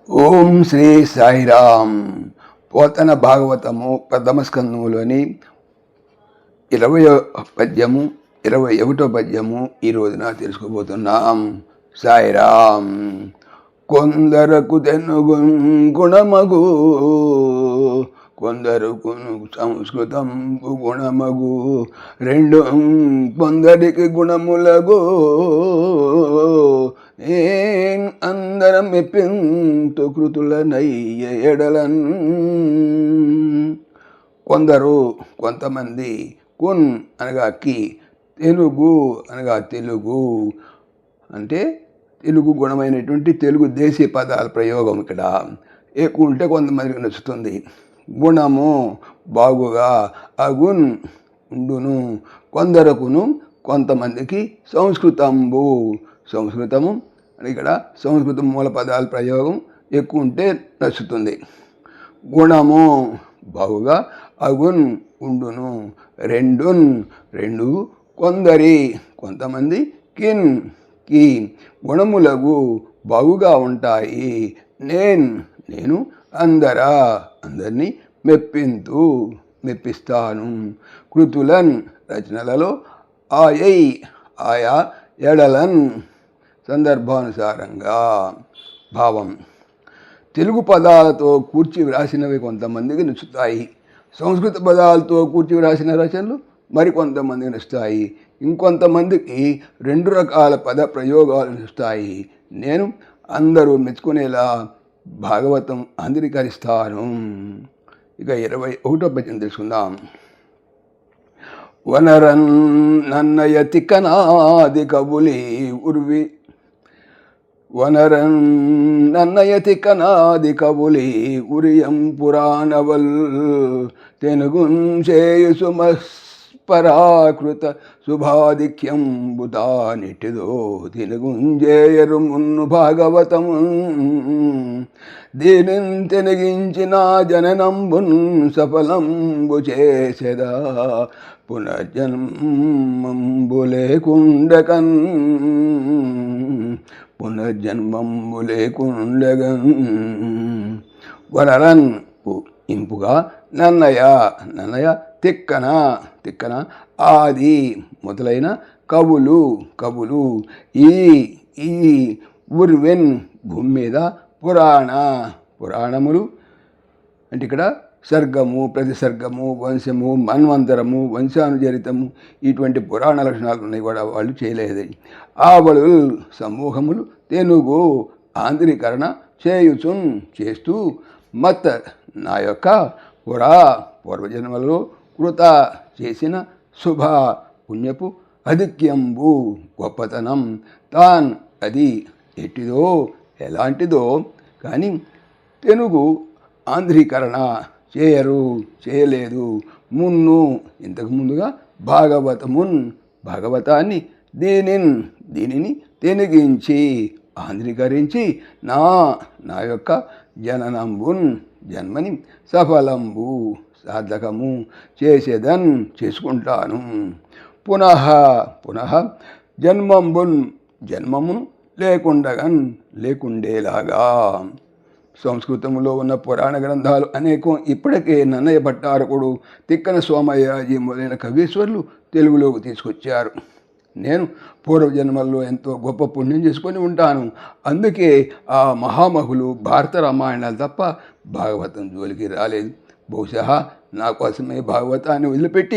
ఓం శ్రీ సాయిరామ్. పోతన భాగవతము ప్రథమ స్కందములోని 20వ పద్యము 21వ పద్యము ఈ రోజున తెలుసుకోబోతున్నాం. సాయిరామ్. కొందరకు తెనుగు గుణమగు, కొందరకు సంస్కృతం గుణమగు, రెండు కొందరికి గుణములగు, ఏం అందరం మెప్పింతు కృతులనయ్య ఎడలన్. కొందరు కొంతమంది, కున్ అనగా కి, తెలుగు అనగా తెలుగు అంటే తెలుగు గుణమైనటువంటి తెలుగు దేశీయ పదాల ప్రయోగం. ఇక్కడ ఎక్కువ ఉంటే కొంతమందికి నచ్చుతుంది. గుణము బాగుగా, అగున్ ఉండును, కొందరకును కొంతమందికి సంస్కృతంబు, సంస్కృతము అని ఇక్కడ సంస్కృతం మూల పదాల ప్రయోగం ఎక్కువ ఉంటే నచ్చుతుంది. గుణము బాగుగా, అగున్ ఉండును, రెండున్ రెండు కొందరి కొంతమంది, కిన్ కి గుణములగు బాగుగా ఉంటాయి, నేను అందరా అందరినీ మెప్పిస్తాను. కృతులన్ రచనలలో, ఆయా ఎడలన్ సందర్భానుసారంగా. భావం: తెలుగు పదాలతో కూర్చి వ్రాసినవి కొంతమందికి నచ్చుతాయి. సంస్కృత పదాలతో కూర్చి వ్రాసిన రచనలు మరికొంతమందికి నచ్చుతాయి. ఇంకొంతమందికి రెండు రకాల పద ప్రయోగాలు నచ్చుతాయి. నేను అందరూ మెచ్చుకునేలా భాగవతం అంధీకరిస్తాను. ఇక 21వ పద్యం తెలుసుకుందాం. వనరన్ నన్నయ తిక్కనాది కబులి ఉర్వి, వనరన్ నన్నయ తిక్కనాది కబులి ఉరియం పురాణవల్, తెనుగున్ చేయు సుమస్పరాకృత శుభాధిక్యం బుతానిటిదో, తినుగుంజేయరు మున్ను భాగవతము, దీనిని తెనగించిన జననంబున్ సఫలంబు చేసెదా, పునర్జన్మంబు లేకుండగన్, పునర్జన్మంబు లేకుండగన్. వనరన్ ఇంపుగా, నన్నయ తిక్కన ఆది మొదలైన కవులు, ఈ ఉర్వెన్ భూమి మీద, పురాణములు అంటే ఇక్కడ సర్గము, ప్రతిసర్గము, వంశము, మన్వంతరము, వంశానుచరితము ఇటువంటి పురాణ లక్షణాలు ఉన్నాయి కూడా వాళ్ళు చేయలేదు. ఆవలు సమూహములు తెనుగు ఆంధ్రీకరణ చేస్తూ మత్ నా యొక్క పూర్వజన్మలలో కృత చేసిన శుభ పుణ్యపు అధిక్యంబు గొప్పతనం, తాన్ అది ఎట్టిదో ఎలాంటిదో కానీ తెలుగు ఆంధ్రీకరణ చేయలేదు. మున్ను ఇంతకు ముందుగా భాగవతాన్ని దీనిని తెనిగించి ఆంధ్రీకరించి నా యొక్క జన్మని సఫలంబు సార్థకము చేసుకుంటాను. పునః జన్మమును లేకుండేలాగా. సంస్కృతంలో ఉన్న పురాణ గ్రంథాలు అనేకం ఇప్పటికే నన్నయ్య భట్టారకుడు, తిక్కన సోమయ్యాజీ మొదలైన కవీశ్వరులు తెలుగులోకి తీసుకొచ్చారు. నేను పూర్వజన్మల్లో ఎంతో గొప్ప పుణ్యం చేసుకొని ఉంటాను. అందుకే ఆ మహామహులు భారత రామాయణాలు తప్ప భాగవతం జోలికి రాలేదు. బహుశా నా కోసమే భాగవతాన్ని వదిలిపెట్టి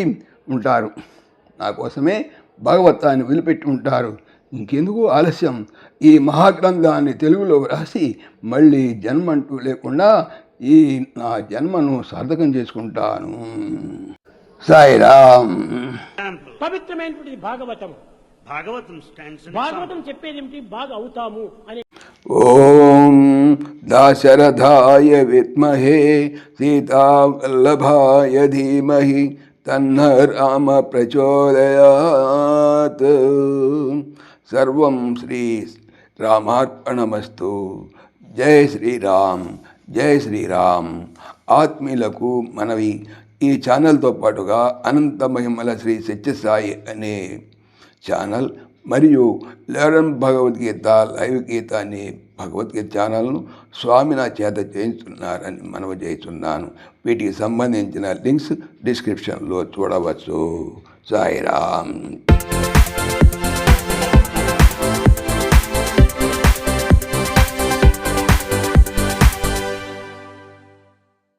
ఉంటారు. ఇంకెందుకు ఆలస్యం? ఈ మహాగ్రంథాన్ని తెలుగులో వ్రాసి మళ్ళీ జన్మంటూ లేకుండా ఈ నా జన్మను సార్థకం చేసుకుంటాను. సాయిరామ్. పవిత్రమైనటువంటి భాగవతం చెప్పేది ఏమిటి? బాగా అవుతాము అని. ఓం దాశరథాయ విద్మహే సీతావల్లభాయ ధీమహి తన్న రామ ప్రచోదయాత్. సర్వం శ్రీ రామార్పణమస్తు. జై శ్రీరామ్. ఆత్మీయులకు మనవి, ఈ ఛానల్తో పాటుగా అనంత మహిమల శ్రీ సత్యసాయి అనే ఛానల్ మరియు లెర్న్ భగవద్గీత లైవ్ గీత అనే భగవద్గీత ఛానల్ను స్వామి నా చేత చేయించున్నారని మనవి చేస్తున్నాను. వీటికి సంబంధించిన లింక్స్ డిస్క్రిప్షన్లో చూడవచ్చు. సాయిరామ్.